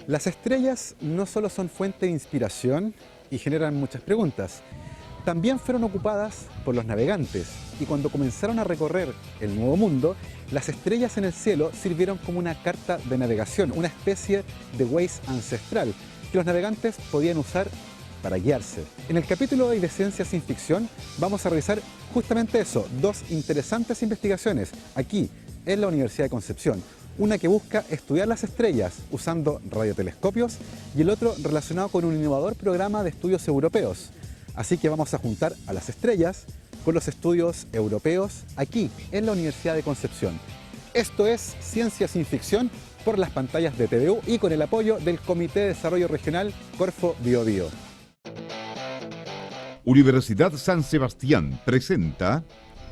Las estrellas no solo son fuente de inspiración y generan muchas preguntas, también fueron ocupadas por los navegantes, y cuando comenzaron a recorrer el Nuevo Mundo, las estrellas en el cielo sirvieron como una carta de navegación, una especie de Waze ancestral que los navegantes podían usar para guiarse. En el capítulo de hoy de Ciencia Sin Ficción vamos a revisar justamente eso, dos interesantes investigaciones aquí en la Universidad de Concepción. Una que busca estudiar las estrellas usando radiotelescopios y el otro relacionado con un innovador programa de estudios europeos. Así que vamos a juntar a las estrellas con los estudios europeos aquí en la Universidad de Concepción. Esto es Ciencia Sin Ficción por las pantallas de TVU y con el apoyo del Comité de Desarrollo Regional Corfo Biobío. Universidad San Sebastián presenta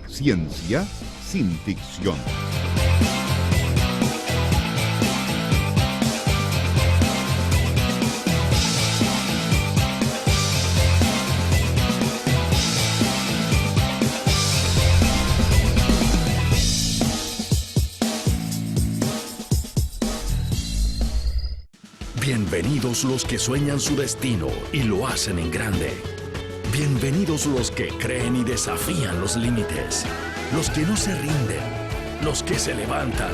Ciencia Sin Ficción. Bienvenidos los que sueñan su destino y lo hacen en grande. Bienvenidos los que creen y desafían los límites, los que no se rinden, los que se levantan.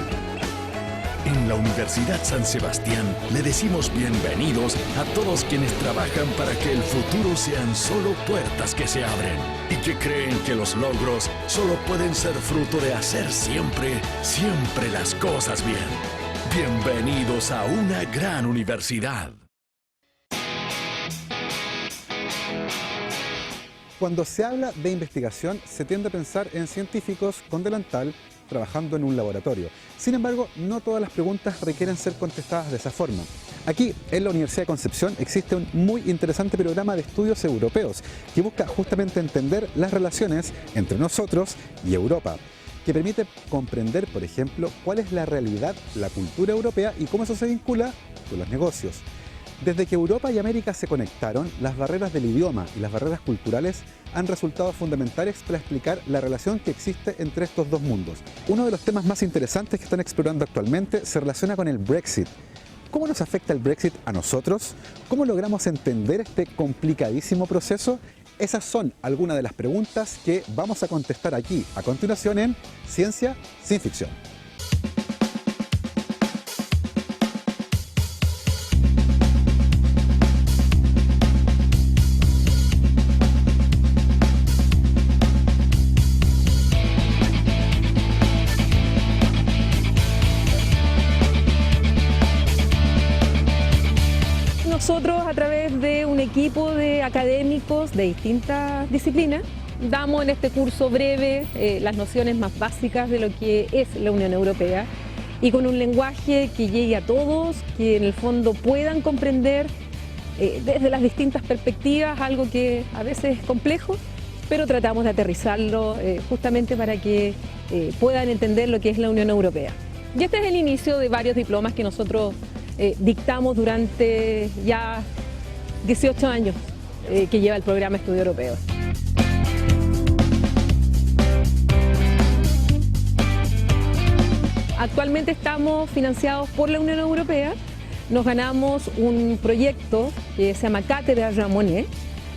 En la Universidad San Sebastián le decimos bienvenidos a todos quienes trabajan para que el futuro sean solo puertas que se abren y que creen que los logros solo pueden ser fruto de hacer siempre las cosas bien. Bienvenidos a una gran universidad. Cuando se habla de investigación, se tiende a pensar en científicos con delantal trabajando en un laboratorio. Sin embargo, no todas las preguntas requieren ser contestadas de esa forma. Aquí, en la Universidad de Concepción, existe un muy interesante programa de estudios europeos que busca justamente entender las relaciones entre nosotros y Europa, que permite comprender, por ejemplo, cuál es la realidad, la cultura europea y cómo eso se vincula con los negocios. Desde que Europa y América se conectaron, las barreras del idioma y las barreras culturales han resultado fundamentales para explicar la relación que existe entre estos dos mundos. Uno de los temas más interesantes que están explorando actualmente se relaciona con el Brexit. ¿Cómo nos afecta el Brexit a nosotros? ¿Cómo logramos entender este complicadísimo proceso? Esas son algunas de las preguntas que vamos a contestar aquí a continuación en Ciencia Sin Ficción. Nosotros, a través de un equipo de académicos de distintas disciplinas, damos en este curso breve las nociones más básicas de lo que es la Unión Europea y con un lenguaje que llegue a todos, que en el fondo puedan comprender desde las distintas perspectivas, algo que a veces es complejo, pero tratamos de aterrizarlo justamente para que puedan entender lo que es la Unión Europea. Y este es el inicio de varios diplomas que nosotros dictamos durante ya 18 años que lleva el programa Estudio Europeo. Actualmente estamos financiados por la Unión Europea. Nos ganamos un proyecto que se llama Cátedra Jean Monnet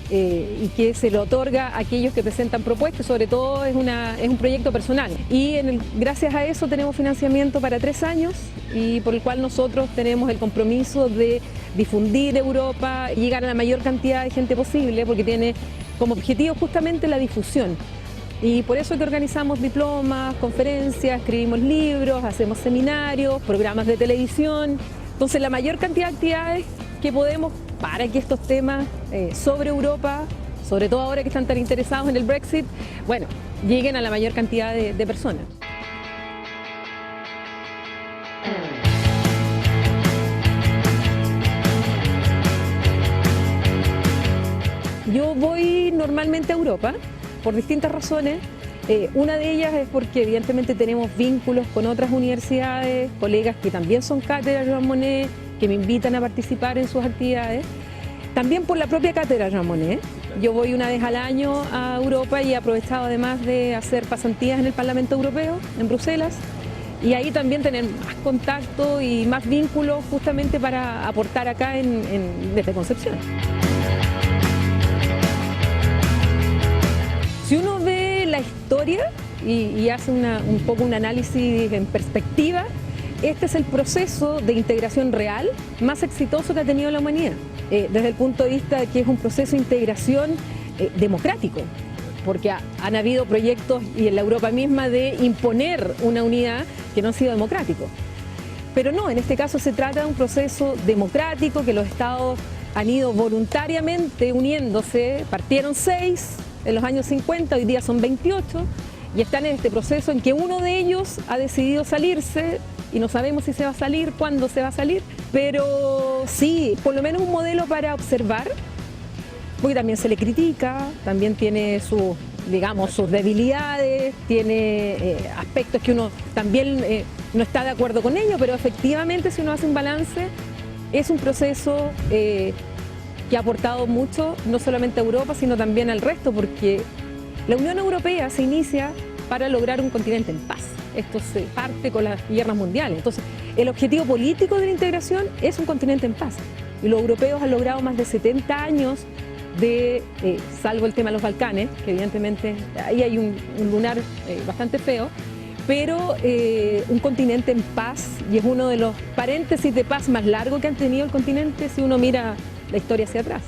y que se le otorga a aquellos que presentan propuestas, sobre todo es un proyecto personal. Y gracias a eso tenemos financiamiento para 3 años y por el cual nosotros tenemos el compromiso de difundir Europa y llegar a la mayor cantidad de gente posible, porque tiene como objetivo justamente la difusión. Y por eso que organizamos diplomas, conferencias, escribimos libros, hacemos seminarios, programas de televisión. Entonces la mayor cantidad de actividades que podemos para que estos temas sobre Europa, sobre todo ahora que están tan interesados en el Brexit, bueno, lleguen a la mayor cantidad de personas. Yo voy normalmente a Europa por distintas razones. Una de ellas es porque evidentemente tenemos vínculos con otras universidades, colegas que también son cátedra Jean Monnet, que me invitan a participar en sus actividades. También por la propia cátedra Jean Monnet. Yo voy una vez al año a Europa y he aprovechado además de hacer pasantías en el Parlamento Europeo, en Bruselas, y ahí también tener más contacto y más vínculos justamente para aportar acá desde Concepción. Si uno ve la historia y hace un poco un análisis en perspectiva, este es el proceso de integración real más exitoso que ha tenido la humanidad, desde el punto de vista de que es un proceso de integración democrático, porque han habido proyectos y en la Europa misma de imponer una unidad que no han sido democráticos. Pero no, en este caso se trata de un proceso democrático que los estados han ido voluntariamente uniéndose, partieron 6 en los años 50, hoy día son 28, y están en este proceso en que uno de ellos ha decidido salirse y no sabemos si se va a salir, cuándo se va a salir, pero sí, por lo menos un modelo para observar, porque también se le critica, también tiene sus debilidades, tiene aspectos que uno también no está de acuerdo con ellos, pero efectivamente si uno hace un balance, es un proceso que ha aportado mucho, no solamente a Europa, sino también al resto, porque la Unión Europea se inicia para lograr un continente en paz. Esto se parte con las guerras mundiales. Entonces, el objetivo político de la integración es un continente en paz. Y los europeos han logrado más de 70 años salvo el tema de los Balcanes, que evidentemente ahí hay un lunar bastante feo, pero un continente en paz, y es uno de los paréntesis de paz más largos que han tenido el continente si uno mira la historia hacia atrás.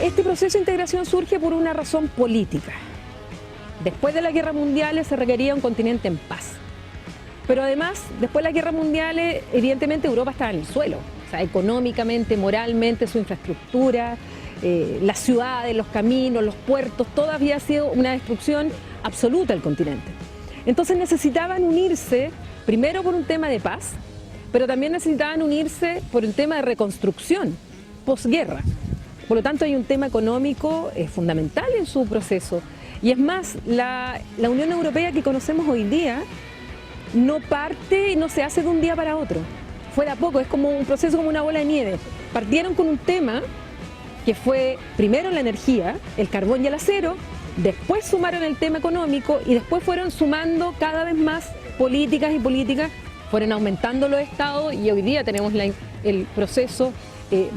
Este proceso de integración surge por una razón política. Después de las guerras mundiales se requería un continente en paz. Pero además, después de las guerras mundiales, evidentemente Europa estaba en el suelo. O sea, económicamente, moralmente, su infraestructura, las ciudades, los caminos, los puertos, todo había sido una destrucción absoluta del continente. Entonces necesitaban unirse, primero por un tema de paz, pero también necesitaban unirse por un tema de reconstrucción, posguerra. Por lo tanto, hay un tema económico fundamental en su proceso. Y es más, la Unión Europea que conocemos hoy día no parte y no se hace de un día para otro. Fue de a poco, es como un proceso, como una bola de nieve. Partieron con un tema que fue primero la energía, el carbón y el acero, después sumaron el tema económico y después fueron sumando cada vez más políticas y políticas, fueron aumentando los estados y hoy día tenemos el proceso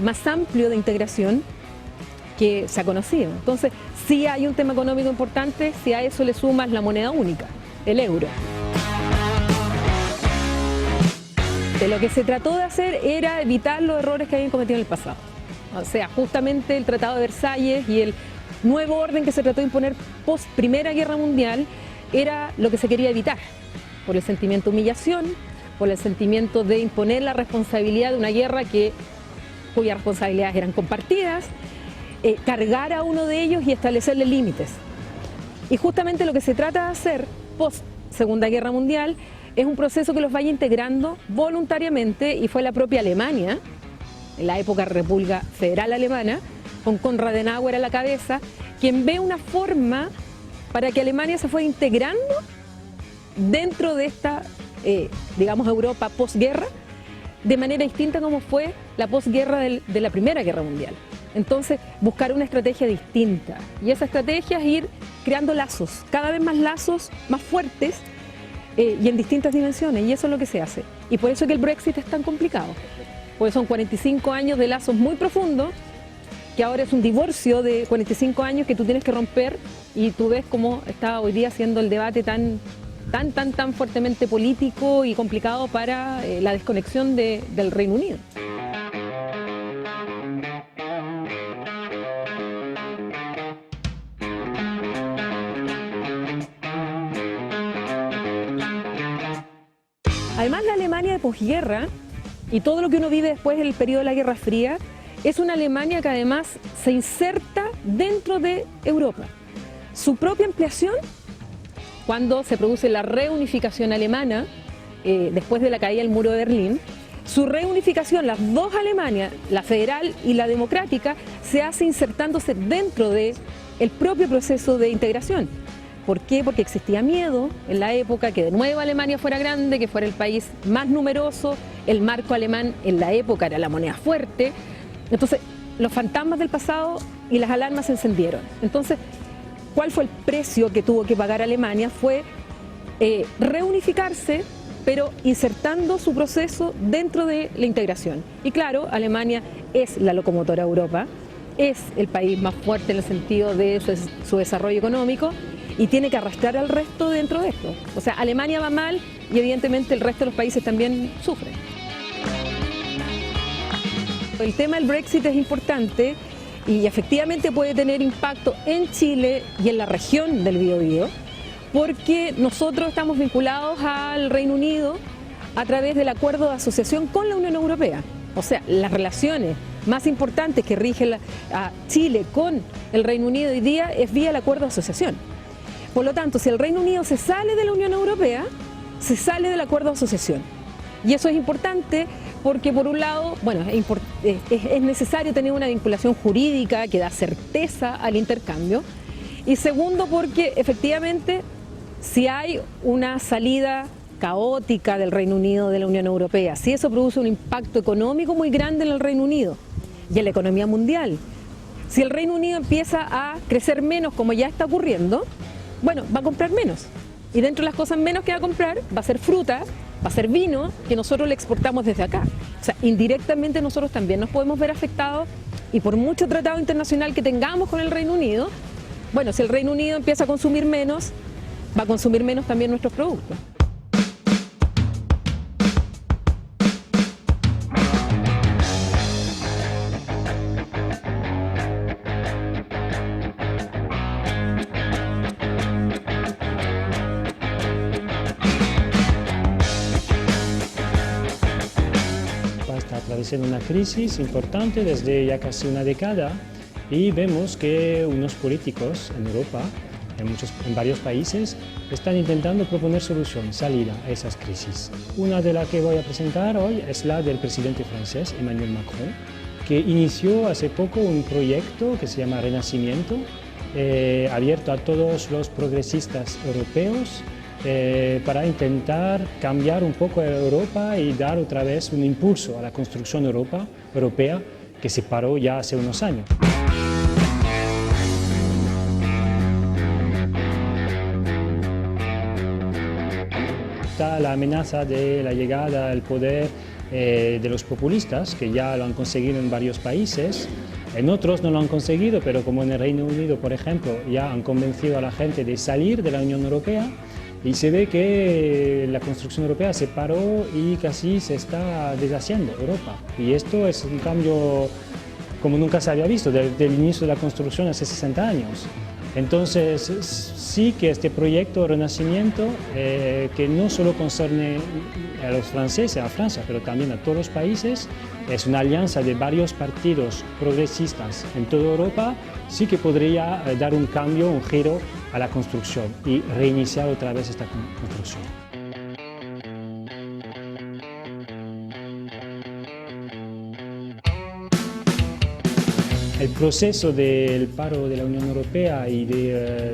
más amplio de integración que se ha conocido. Entonces, sí hay un tema económico importante, si a eso le sumas la moneda única, el euro. De lo que se trató de hacer era evitar los errores que habían cometido en el pasado. O sea, justamente el Tratado de Versalles y el nuevo orden que se trató de imponer post Primera Guerra Mundial era lo que se quería evitar, por el sentimiento de humillación, por el sentimiento de imponer la responsabilidad de una guerra cuyas responsabilidades eran compartidas, cargar a uno de ellos y establecerle límites. Y justamente lo que se trata de hacer post Segunda Guerra Mundial es un proceso que los vaya integrando voluntariamente, y fue la propia Alemania, en la época República Federal Alemana, con Konrad Adenauer a la cabeza, quien ve una forma para que Alemania se fuera integrando dentro de esta, digamos, Europa posguerra, de manera distinta como fue la posguerra de la Primera Guerra Mundial. Entonces, buscar una estrategia distinta, y esa estrategia es ir creando lazos, cada vez más lazos, más fuertes, y en distintas dimensiones, y eso es lo que se hace. Y por eso es que el Brexit es tan complicado, porque son 45 años de lazos muy profundos, que ahora es un divorcio de 45 años que tú tienes que romper, y tú ves cómo está hoy día siendo el debate tan fuertemente político y complicado para la desconexión del Reino Unido. Además, la Alemania de posguerra y todo lo que uno vive después del periodo de la Guerra Fría es una Alemania que además se inserta dentro de Europa. Su propia ampliación, cuando se produce la reunificación alemana, después de la caída del muro de Berlín, Su reunificación, las dos Alemanias, la federal y la democrática, se hace insertándose dentro del propio proceso de integración. ¿Por qué? Porque existía miedo en la época que de nuevo Alemania fuera grande, que fuera el país más numeroso, el marco alemán en la época era la moneda fuerte. Entonces, los fantasmas del pasado y las alarmas se encendieron. Entonces, ¿cuál fue el precio que tuvo que pagar Alemania? Fue reunificarse, pero insertando su proceso dentro de la integración. Y claro, Alemania es la locomotora de Europa, es el país más fuerte en el sentido de su desarrollo económico y tiene que arrastrar al resto dentro de esto. O sea, Alemania va mal y evidentemente el resto de los países también sufren. El tema del Brexit es importante y efectivamente puede tener impacto en Chile y en la región del Biobío, porque nosotros estamos vinculados al Reino Unido a través del acuerdo de asociación con la Unión Europea. O sea, las relaciones más importantes que rigen a Chile con el Reino Unido hoy día es vía el acuerdo de asociación. Por lo tanto, si el Reino Unido se sale de la Unión Europea, se sale del acuerdo de asociación. Y eso es importante porque, por un lado, bueno, es necesario tener una vinculación jurídica que da certeza al intercambio. Y segundo, porque efectivamente, si hay una salida caótica del Reino Unido de la Unión Europea, si eso produce un impacto económico muy grande en el Reino Unido y en la economía mundial, si el Reino Unido empieza a crecer menos como ya está ocurriendo, bueno, va a comprar menos. Y dentro de las cosas menos que va a comprar va a ser fruta, va a ser vino, que nosotros le exportamos desde acá. O sea, indirectamente nosotros también nos podemos ver afectados y por mucho tratado internacional que tengamos con el Reino Unido, bueno, si el Reino Unido empieza a consumir menos, va a consumir menos también nuestros productos. Está atravesando una crisis importante desde ya casi una década y vemos que unos políticos en Europa, en varios países, están intentando proponer solución, salida a esas crisis. Una de las que voy a presentar hoy es la del presidente francés, Emmanuel Macron, que inició hace poco un proyecto que se llama Renacimiento, abierto a todos los progresistas europeos, para intentar cambiar un poco a Europa y dar otra vez un impulso a la construcción europea que se paró ya hace unos años. Está la amenaza de la llegada al poder de los populistas, que ya lo han conseguido en varios países. En otros no lo han conseguido, pero como en el Reino Unido, por ejemplo, ya han convencido a la gente de salir de la Unión Europea. Y se ve que la construcción europea se paró y casi se está deshaciendo Europa. Y esto es un cambio como nunca se había visto desde el inicio de la construcción hace 60 años. Entonces sí que este proyecto Renacimiento, que no solo concerne a los franceses, a Francia, pero también a todos los países, es una alianza de varios partidos progresistas en toda Europa, sí que podría dar un cambio, un giro a la construcción y reiniciar otra vez esta construcción. El proceso del paro de la Unión Europea y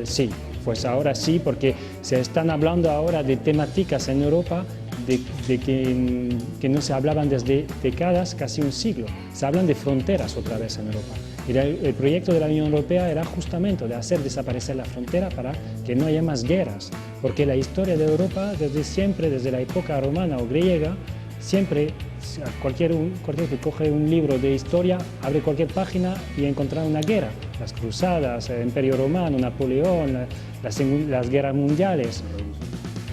sí, pues ahora sí, porque se están hablando ahora de temáticas en Europa de que no se hablaban desde décadas, casi un siglo. Se hablan de fronteras otra vez en Europa. Y el proyecto de la Unión Europea era justamente de hacer desaparecer la frontera para que no haya más guerras, porque la historia de Europa desde siempre, desde la época romana o griega, siempre, cualquier que coge un libro de historia, abre cualquier página y encuentra una guerra. Las cruzadas, el Imperio Romano, Napoleón, las guerras mundiales,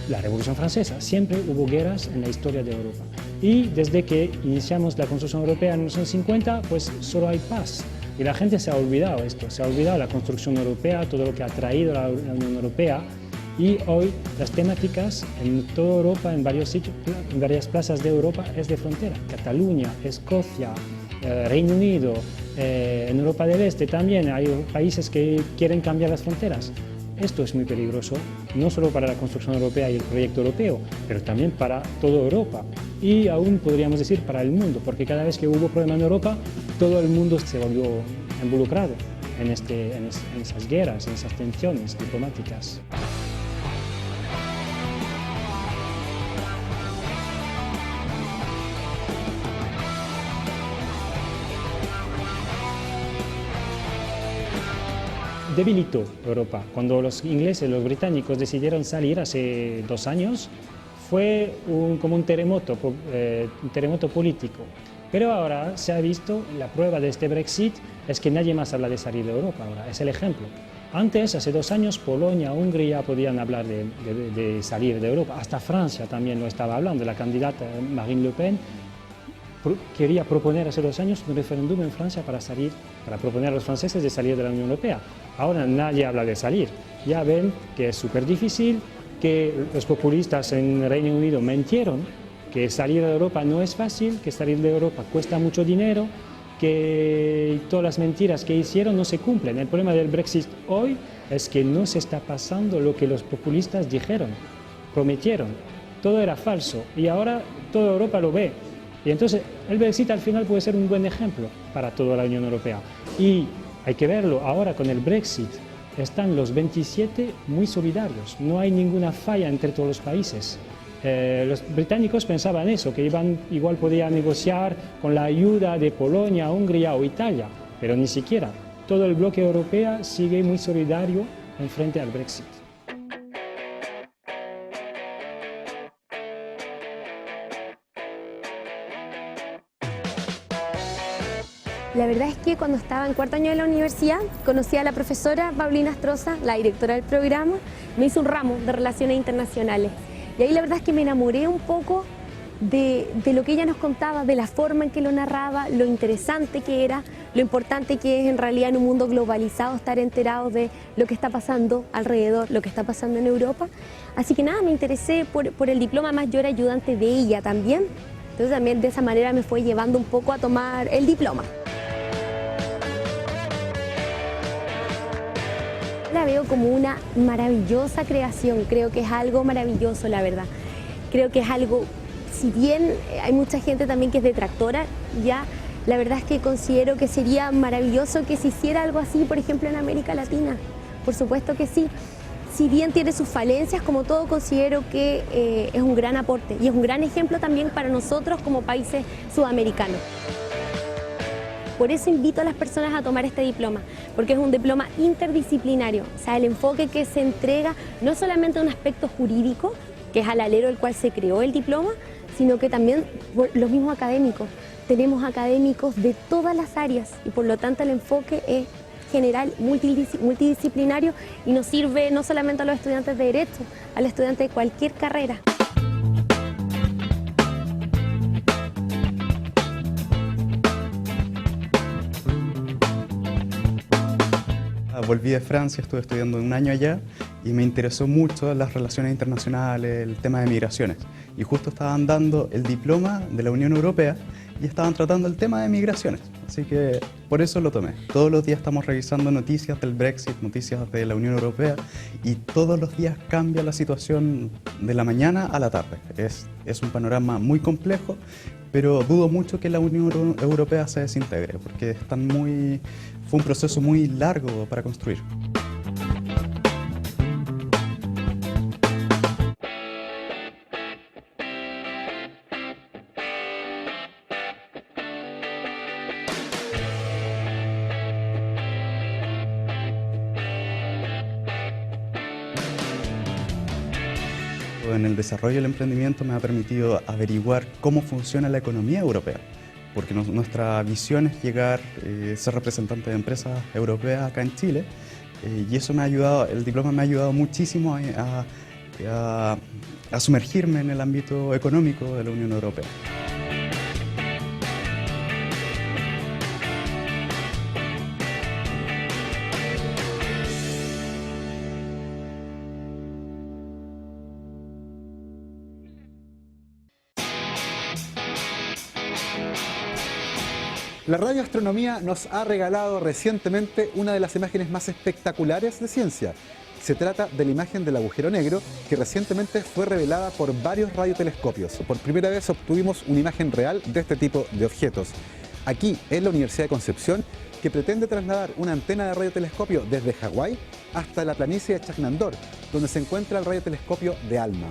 la Revolución Francesa, siempre hubo guerras en la historia de Europa. Y desde que iniciamos la construcción europea en los años 50, pues solo hay paz. Y la gente se ha olvidado esto, se ha olvidado la construcción europea, todo lo que ha traído la Unión Europea. Y hoy las temáticas en toda Europa, en varios sitios, en varias plazas de Europa, es de frontera. Cataluña, Escocia, Reino Unido, en Europa del Este también hay países que quieren cambiar las fronteras. Esto es muy peligroso, no solo para la construcción europea y el proyecto europeo, pero también para toda Europa. y aún podríamos decir para el mundo, porque cada vez que hubo problema en Europa, todo el mundo se volvió involucrado en esas guerras, en esas tensiones diplomáticas. Debilitó Europa. Cuando los ingleses, los británicos decidieron salir hace 2 años, fue como un terremoto político. Pero ahora se ha visto, la prueba de este Brexit es que nadie más habla de salir de Europa ahora, es el ejemplo. Antes, hace 2 años, Polonia, Hungría podían hablar de salir de Europa, hasta Francia también lo estaba hablando, la candidata Marine Le Pen quería proponer hace 2 años un referéndum en Francia para proponer a los franceses de salir de la Unión Europea. Ahora nadie habla de salir, ya ven que es súper difícil, que los populistas en Reino Unido mintieron, que salir de Europa no es fácil, que salir de Europa cuesta mucho dinero, que todas las mentiras que hicieron no se cumplen. El problema del Brexit hoy es que no se está pasando lo que los populistas dijeron, prometieron. Todo era falso y ahora toda Europa lo ve. Y entonces el Brexit al final puede ser un buen ejemplo para toda la Unión Europea. Y hay que verlo, ahora con el Brexit están los 27 muy solidarios, no hay ninguna falla entre todos los países. Los británicos pensaban eso, que igual podían negociar con la ayuda de Polonia, Hungría o Italia, pero ni siquiera. Todo el bloque europeo sigue muy solidario en frente al Brexit. La verdad es que cuando estaba en 4º año de la universidad, conocí a la profesora Paulina Astroza, la directora del programa, me hizo un ramo de Relaciones Internacionales. Y ahí la verdad es que me enamoré un poco de lo que ella nos contaba, de la forma en que lo narraba, lo interesante que era, lo importante que es en realidad en un mundo globalizado estar enterados de lo que está pasando alrededor, lo que está pasando en Europa. Así que nada, me interesé por el diploma, además yo era ayudante de ella también. Entonces también de esa manera me fue llevando un poco a tomar el diploma. La veo como una maravillosa creación, creo que es algo maravilloso, la verdad. Creo que es algo, si bien hay mucha gente también que es detractora, ya la verdad es que considero que sería maravilloso que se hiciera algo así, por ejemplo, en América Latina. Por supuesto que sí. Si bien tiene sus falencias, como todo, considero que es un gran aporte y es un gran ejemplo también para nosotros como países sudamericanos. Por eso invito a las personas a tomar este diploma, porque es un diploma interdisciplinario, o sea, el enfoque que se entrega no solamente a un aspecto jurídico, que es al alero del cual se creó el diploma, sino que también los mismos académicos. Tenemos académicos de todas las áreas y por lo tanto el enfoque es general, multidisciplinario y nos sirve no solamente a los estudiantes de Derecho, a los estudiantes de cualquier carrera. Volví de Francia, estuve estudiando 1 año allá y me interesó mucho las relaciones internacionales, el tema de migraciones. Y justo estaban dando el diploma de la Unión Europea y estaban tratando el tema de migraciones. Así que por eso lo tomé. Todos los días estamos revisando noticias del Brexit, noticias de la Unión Europea y todos los días cambia la situación de la mañana a la tarde. Es un panorama muy complejo, pero dudo mucho que la Unión Europea se desintegre porque fue un proceso muy largo para construir. En el desarrollo del emprendimiento me ha permitido averiguar cómo funciona la economía europea, porque nuestra visión es llegar, ser representante de empresas europeas acá en Chile, y eso me ha ayudado, el diploma me ha ayudado muchísimo a sumergirme en el ámbito económico de la Unión Europea. La radioastronomía nos ha regalado recientemente una de las imágenes más espectaculares de ciencia. Se trata de la imagen del agujero negro que recientemente fue revelada por varios radiotelescopios. Por primera vez obtuvimos una imagen real de este tipo de objetos. Aquí, en la Universidad de Concepción, que pretende trasladar una antena de radiotelescopio desde Hawái hasta la planicie de Chajnantor, donde se encuentra el radiotelescopio de ALMA.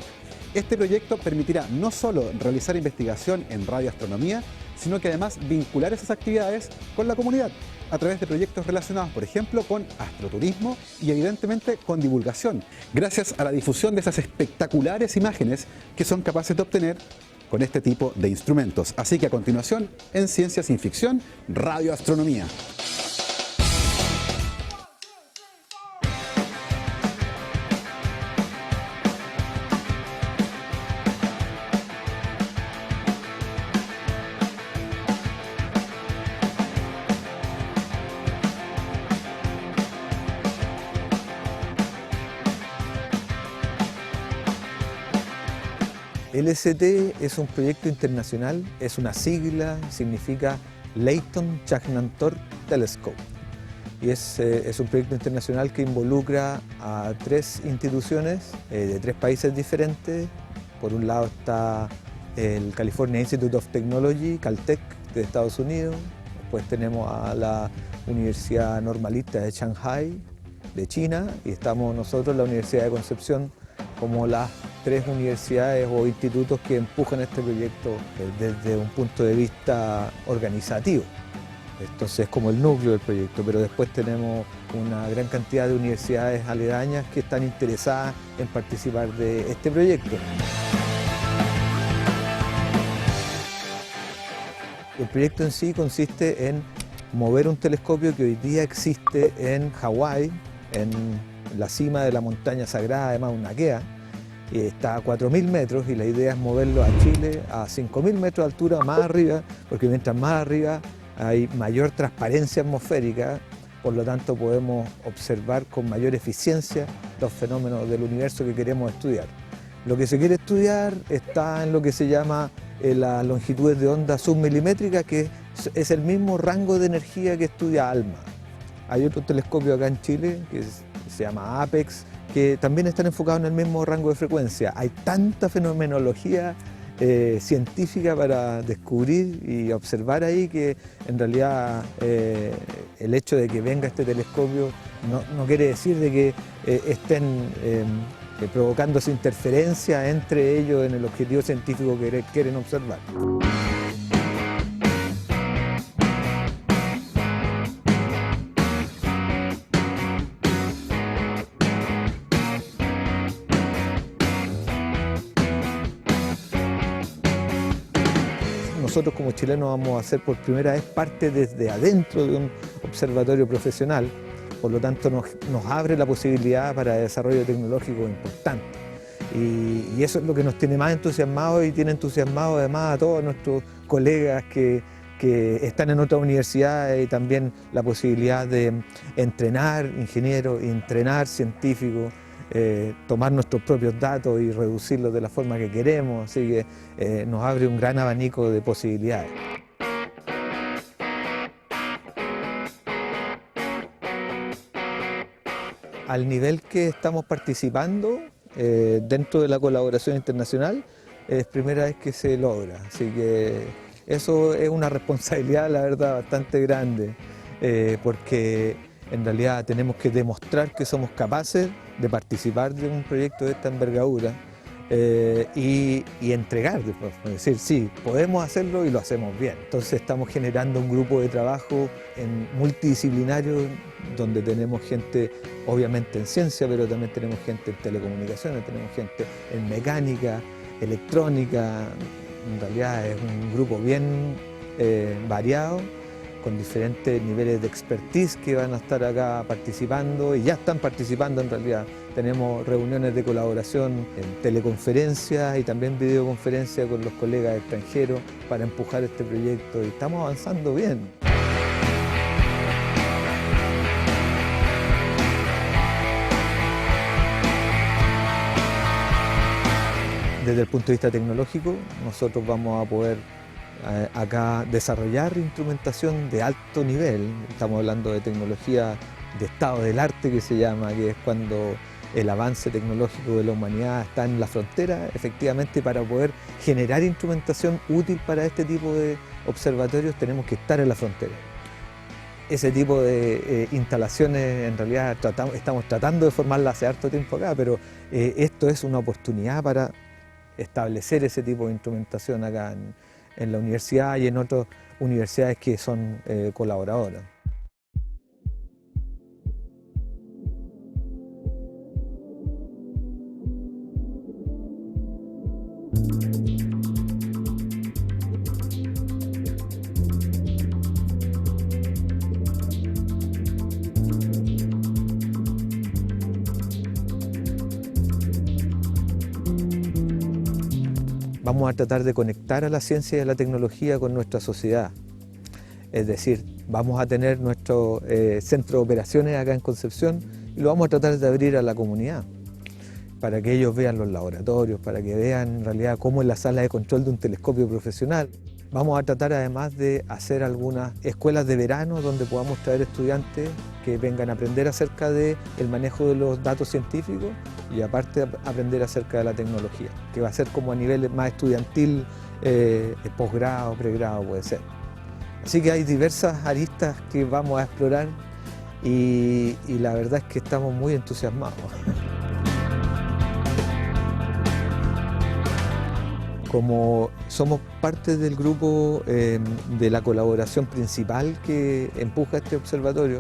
Este proyecto permitirá no solo realizar investigación en radioastronomía, sino que además vincular esas actividades con la comunidad, a través de proyectos relacionados, por ejemplo, con astroturismo y evidentemente con divulgación, gracias a la difusión de esas espectaculares imágenes que son capaces de obtener con este tipo de instrumentos. Así que a continuación, en Ciencia Sin Ficción, Radioastronomía. LST es un proyecto internacional, es una sigla, significa Leighton Chajnantor Telescope. Y es un proyecto internacional que involucra a 3 instituciones de 3 países diferentes. Por un lado está el California Institute of Technology, Caltech, de Estados Unidos. Después tenemos a la Universidad Normalista de Shanghai, de China. Y estamos nosotros, la Universidad de Concepción, como las 3 universidades o institutos que empujan este proyecto desde un punto de vista organizativo. Entonces es como el núcleo del proyecto, pero después tenemos una gran cantidad de universidades aledañas que están interesadas en participar de este proyecto. El proyecto en sí consiste en mover un telescopio que hoy día existe en Hawái, en la cima de la montaña sagrada de Mauna Kea. Está a 4.000 metros y la idea es moverlo a Chile a 5.000 metros de altura más arriba, porque mientras más arriba hay mayor transparencia atmosférica, por lo tanto podemos observar con mayor eficiencia los fenómenos del universo que queremos estudiar. Lo que se quiere estudiar está en lo que se llama las longitudes de onda submilimétrica, que es el mismo rango de energía que estudia ALMA. Hay otro telescopio acá en Chile que se llama APEX, que también están enfocados en el mismo rango de frecuencia. Hay tanta fenomenología científica para descubrir y observar ahí que en realidad el hecho de que venga este telescopio no quiere decir de que estén provocando esa interferencia entre ellos en el objetivo científico que quieren observar. Nosotros como chilenos vamos a ser por primera vez parte desde adentro de un observatorio profesional, por lo tanto nos abre la posibilidad para desarrollo tecnológico importante. Y eso es lo que nos tiene más entusiasmados y tiene entusiasmados además a todos nuestros colegas que están en otras universidades, y también la posibilidad de entrenar ingenieros, entrenar científicos, tomar nuestros propios datos y reducirlos de la forma que queremos, así que nos abre un gran abanico de posibilidades. Al nivel que estamos participando dentro de la colaboración internacional, es primera vez que se logra, así que eso es una responsabilidad, la verdad, bastante grande, porque en realidad tenemos que demostrar que somos capaces de participar de un proyecto de esta envergadura y entregar, es decir, sí, podemos hacerlo y lo hacemos bien. Entonces estamos generando un grupo de trabajo multidisciplinario donde tenemos gente obviamente en ciencia, pero también tenemos gente en telecomunicaciones, tenemos gente en mecánica, electrónica. En realidad es un grupo bien variado, con diferentes niveles de expertise que van a estar acá participando y ya están participando en realidad. Tenemos reuniones de colaboración en teleconferencias y también videoconferencias con los colegas extranjeros para empujar este proyecto y estamos avanzando bien. Desde el punto de vista tecnológico, nosotros vamos a poder acá desarrollar instrumentación de alto nivel. Estamos hablando de tecnología de estado del arte, que se llama, que es cuando el avance tecnológico de la humanidad está en la frontera, efectivamente, para poder generar instrumentación útil para este tipo de observatorios tenemos que estar en la frontera. Ese tipo de instalaciones en realidad estamos tratando de formarlas hace harto tiempo acá, pero esto es una oportunidad para establecer ese tipo de instrumentación acá en la universidad y en otras universidades que son colaboradoras. Vamos a tratar de conectar a la ciencia y a la tecnología con nuestra sociedad. Es decir, vamos a tener nuestro centro de operaciones acá en Concepción y lo vamos a tratar de abrir a la comunidad para que ellos vean los laboratorios, para que vean en realidad cómo es la sala de control de un telescopio profesional. Vamos a tratar además de hacer algunas escuelas de verano donde podamos traer estudiantes que vengan a aprender acerca del manejo de los datos científicos y aparte aprender acerca de la tecnología, que va a ser como a nivel más estudiantil, posgrado, pregrado puede ser. Así que hay diversas aristas que vamos a explorar y la verdad es que estamos muy entusiasmados. Como somos parte del grupo de la colaboración principal que empuja este observatorio,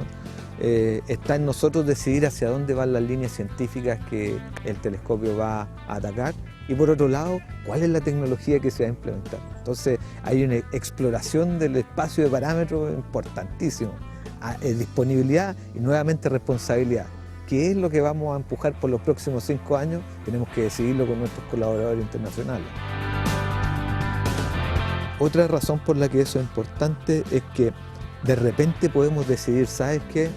está en nosotros decidir hacia dónde van las líneas científicas que el telescopio va a atacar y por otro lado, cuál es la tecnología que se va a implementar. Entonces hay una exploración del espacio de parámetros importantísimo, disponibilidad y nuevamente responsabilidad. ¿Qué es lo que vamos a empujar por los próximos 5 años? Tenemos que decidirlo con nuestros colaboradores internacionales. Otra razón por la que eso es importante es que de repente podemos decidir, ¿sabes qué?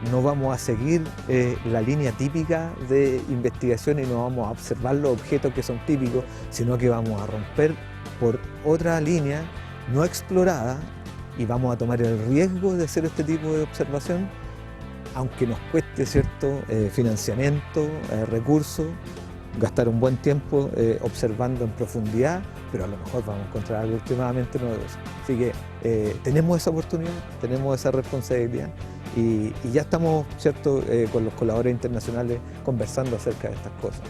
No vamos a seguir la línea típica de investigación y no vamos a observar los objetos que son típicos, sino que vamos a romper por otra línea no explorada y vamos a tomar el riesgo de hacer este tipo de observación, aunque nos cueste cierto financiamiento, recursos, gastar un buen tiempo observando en profundidad, pero a lo mejor vamos a encontrar algo extremadamente novedoso. Así que tenemos esa oportunidad, tenemos esa responsabilidad y ya estamos, ¿cierto?, con los colaboradores internacionales conversando acerca de estas cosas.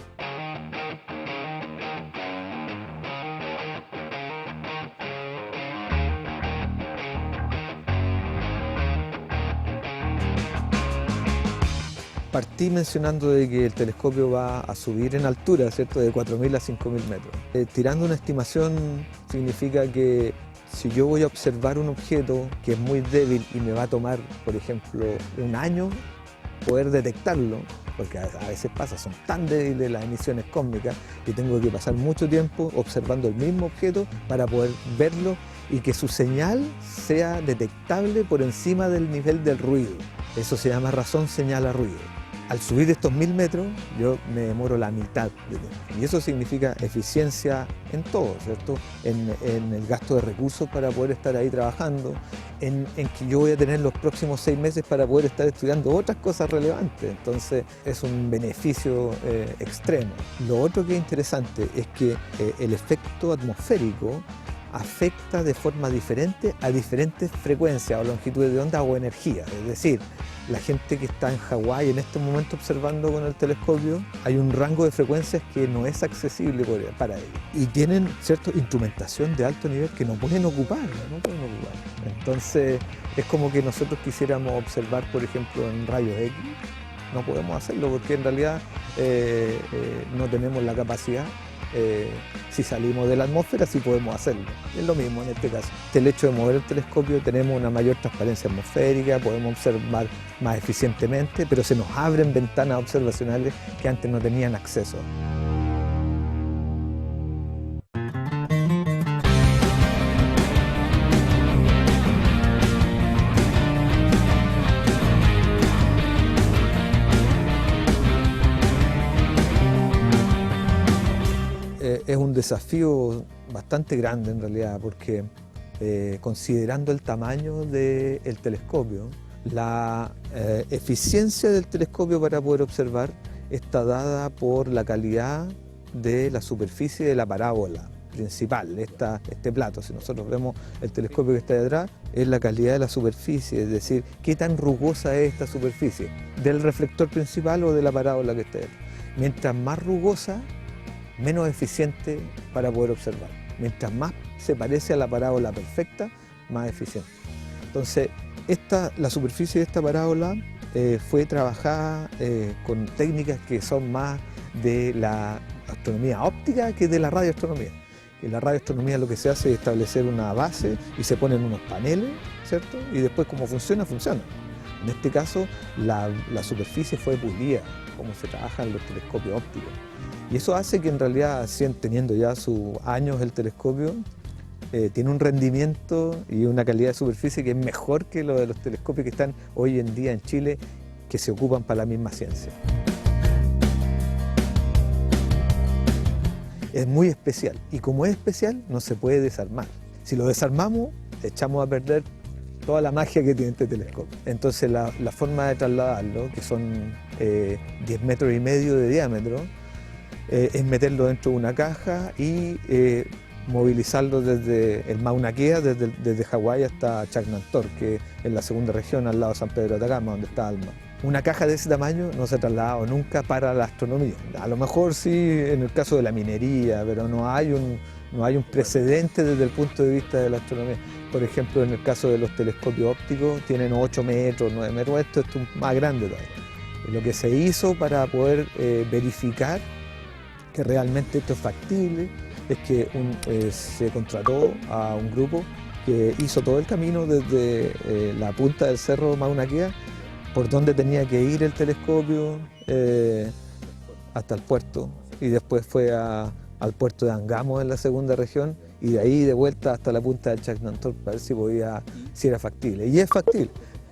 Partí mencionando de que el telescopio va a subir en altura, ¿cierto?, de 4.000 a 5.000 metros. Tirando una estimación significa que si yo voy a observar un objeto que es muy débil y me va a tomar, por ejemplo, 1 año poder detectarlo, porque a veces pasa, son tan débiles las emisiones cósmicas que tengo que pasar mucho tiempo observando el mismo objeto para poder verlo y que su señal sea detectable por encima del nivel del ruido. Eso se llama razón señal a ruido. Al subir estos 1.000 metros, yo me demoro la mitad de tiempo. Y eso significa eficiencia en todo, ¿cierto? En el gasto de recursos para poder estar ahí trabajando, en que yo voy a tener los próximos 6 meses para poder estar estudiando otras cosas relevantes. Entonces, es un beneficio extremo. Lo otro que es interesante es que el efecto atmosférico afecta de forma diferente a diferentes frecuencias o longitudes de onda o energía. Es decir, la gente que está en Hawái en este momento observando con el telescopio, hay un rango de frecuencias que no es accesible para ellos. Y tienen cierta instrumentación de alto nivel que no pueden ocupar, Entonces, es como que nosotros quisiéramos observar, por ejemplo, en rayos X. No podemos hacerlo porque en realidad no tenemos la capacidad. Si salimos de la atmósfera sí podemos hacerlo, es lo mismo en este caso. El hecho de mover el telescopio tenemos una mayor transparencia atmosférica, podemos observar más eficientemente, pero se nos abren ventanas observacionales que antes no tenían acceso. Es un desafío bastante grande en realidad porque considerando el tamaño del telescopio, la eficiencia del telescopio para poder observar está dada por la calidad de la superficie de la parábola principal, este plato. Si nosotros vemos el telescopio que está ahí atrás, es la calidad de la superficie, es decir, qué tan rugosa es esta superficie, del reflector principal o de la parábola que está ahí. Mientras más rugosa, menos eficiente para poder observar. Mientras más se parece a la parábola perfecta, más eficiente. Entonces, la superficie de esta parábola fue trabajada con técnicas que son más de la astronomía óptica que de la radioastronomía. En la radioastronomía lo que se hace es establecer una base y se ponen unos paneles, ¿cierto? Y después como funciona, funciona. En este caso, la superficie fue pulida, como se trabaja en los telescopios ópticos. Y eso hace que en realidad, teniendo ya sus años el telescopio, tiene un rendimiento y una calidad de superficie que es mejor que lo de los telescopios que están hoy en día en Chile, que se ocupan para la misma ciencia. Es muy especial, y como es especial, no se puede desarmar. Si lo desarmamos, echamos a perder toda la magia que tiene este telescopio. Entonces la forma de trasladarlo, que son 10,5 metros de diámetro, es meterlo dentro de una caja y movilizarlo desde el Mauna Kea, desde Hawái hasta Chagnantor, que es la segunda región al lado de San Pedro de Atacama, donde está ALMA. Una caja de ese tamaño no se ha trasladado nunca para la astronomía. A lo mejor sí en el caso de la minería, pero no hay un precedente desde el punto de vista de la astronomía. Por ejemplo, en el caso de los telescopios ópticos, tienen 8 metros, 9 metros, esto es más grande todavía. Lo que se hizo para poder verificar que realmente esto es factible es que se contrató a un grupo que hizo todo el camino desde la punta del cerro Mauna Kea, por donde tenía que ir el telescopio hasta el puerto, y después fue al puerto de Angamos en la segunda región, y de ahí de vuelta hasta la punta del Chagnantor para ver si era factible. Y es factible,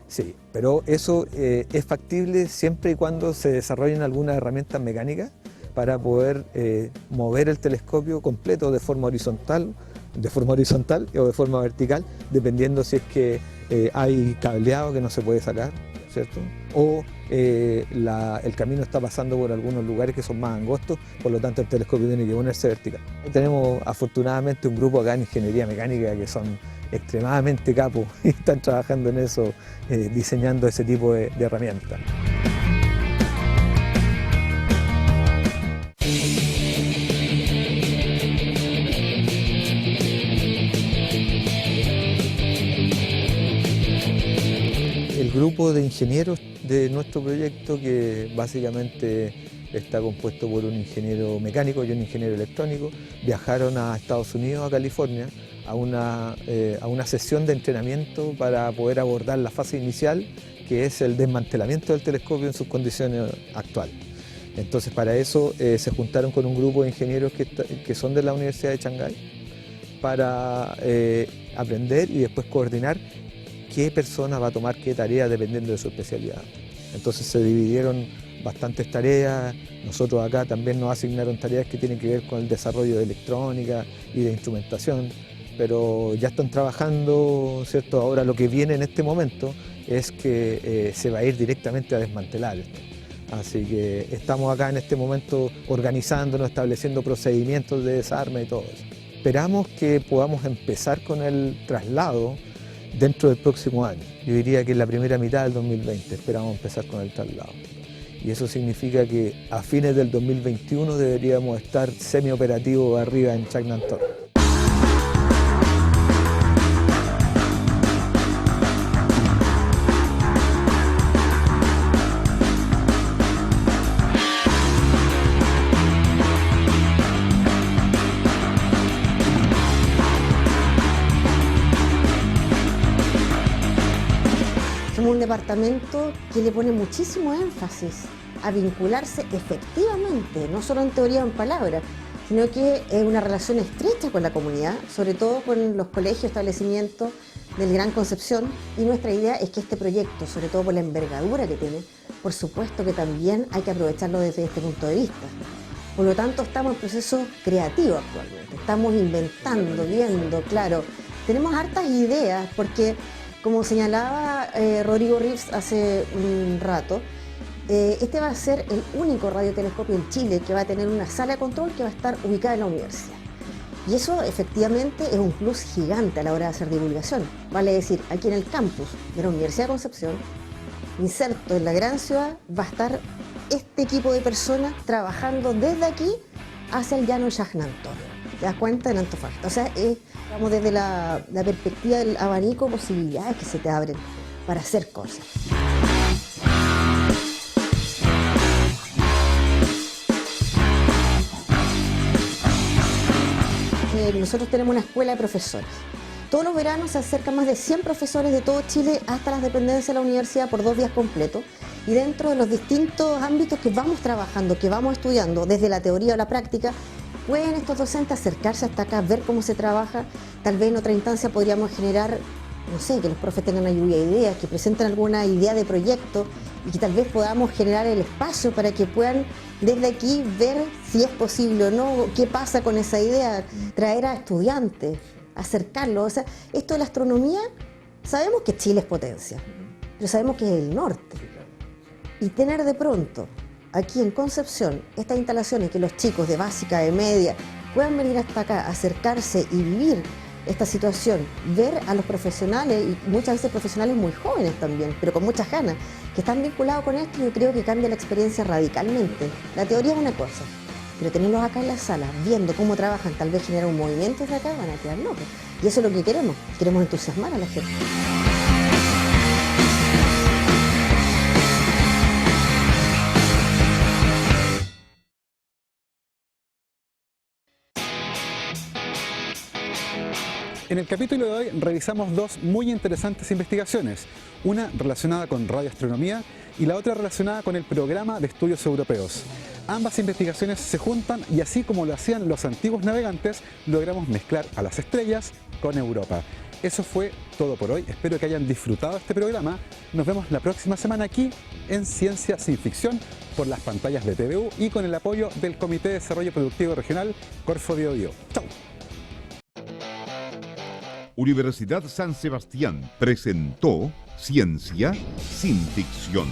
sí, pero eso es factible siempre y cuando se desarrollen algunas herramientas mecánicas para poder mover el telescopio completo de forma horizontal o de forma vertical, dependiendo si es que hay cableado que no se puede sacar, ¿cierto? O el camino está pasando por algunos lugares que son más angostos, por lo tanto el telescopio tiene que ponerse vertical. Tenemos afortunadamente un grupo acá en ingeniería mecánica que son extremadamente capos y están trabajando en eso, diseñando ese tipo de herramientas. El grupo de ingenieros de nuestro proyecto, que básicamente está compuesto por un ingeniero mecánico y un ingeniero electrónico, viajaron a Estados Unidos, a California, a una sesión de entrenamiento para poder abordar la fase inicial, que es el desmantelamiento del telescopio en sus condiciones actuales. Entonces, para eso se juntaron con un grupo de ingenieros que son de la Universidad de Shanghái para aprender y después coordinar qué persona va a tomar qué tarea dependiendo de su especialidad. Entonces se dividieron bastantes tareas. Nosotros acá también nos asignaron tareas que tienen que ver con el desarrollo de electrónica y de instrumentación, pero ya están trabajando, ¿cierto? Ahora lo que viene en este momento es que se va a ir directamente a desmantelar esto. Así que estamos acá en este momento organizándonos, estableciendo procedimientos de desarme y todo eso. Esperamos que podamos empezar con el traslado dentro del próximo año. Yo diría que en la primera mitad del 2020 esperamos empezar con el traslado. Y eso significa que a fines del 2021 deberíamos estar semi-operativos arriba en Chagnantor. Somos un departamento que le pone muchísimo énfasis a vincularse efectivamente, no solo en teoría o en palabras, sino que es una relación estrecha con la comunidad, sobre todo con los colegios, establecimientos del Gran Concepción, y nuestra idea es que este proyecto, sobre todo por la envergadura que tiene, por supuesto que también hay que aprovecharlo desde este punto de vista. Por lo tanto, estamos en proceso creativo actualmente, estamos inventando, viendo, claro, tenemos hartas ideas porque, como señalaba Rodrigo Rives hace un rato, Este va a ser el único radiotelescopio en Chile que va a tener una sala de control que va a estar ubicada en la universidad. Y eso efectivamente es un plus gigante a la hora de hacer divulgación. Vale decir, aquí en el campus de la Universidad de Concepción, inserto en la gran ciudad, va a estar este equipo de personas trabajando desde aquí hacia el llano Yajnantor. ¿Te das cuenta? En Antofagasta. O sea, vamos desde la perspectiva del abanico de posibilidades que se te abren para hacer cosas. Nosotros tenemos una escuela de profesores. Todos los veranos se acercan más de 100 profesores de todo Chile hasta las dependencias de la universidad por 2 días completos. Y dentro de los distintos ámbitos que vamos trabajando, que vamos estudiando, desde la teoría a la práctica, pueden estos docentes acercarse hasta acá, ver cómo se trabaja. Tal vez en otra instancia podríamos generar, no sé, que los profes tengan una lluvia de ideas, que presenten alguna idea de proyecto y que tal vez podamos generar el espacio para que puedan desde aquí ver si es posible o no, qué pasa con esa idea, traer a estudiantes, acercarlos. O sea, esto de la astronomía, sabemos que Chile es potencia, pero sabemos que es el norte. Y tener de pronto aquí en Concepción estas instalaciones que los chicos de básica, de media, puedan venir hasta acá, acercarse y vivir esta situación, ver a los profesionales, y muchas veces profesionales muy jóvenes también, pero con muchas ganas, que están vinculados con esto, yo creo que cambia la experiencia radicalmente. La teoría es una cosa, pero tenerlos acá en la sala, viendo cómo trabajan, tal vez generar un movimiento desde acá, van a quedar locos. Y eso es lo que queremos entusiasmar a la gente. En el capítulo de hoy revisamos 2 muy interesantes investigaciones, una relacionada con radioastronomía y la otra relacionada con el Programa de Estudios Europeos. Ambas investigaciones se juntan y así como lo hacían los antiguos navegantes, logramos mezclar a las estrellas con Europa. Eso fue todo por hoy, espero que hayan disfrutado este programa. Nos vemos la próxima semana aquí en Ciencia Sin Ficción por las pantallas de TVU y con el apoyo del Comité de Desarrollo Productivo Regional Corfo Biobío. ¡Chau! Universidad San Sebastián presentó Ciencia Sin Ficción.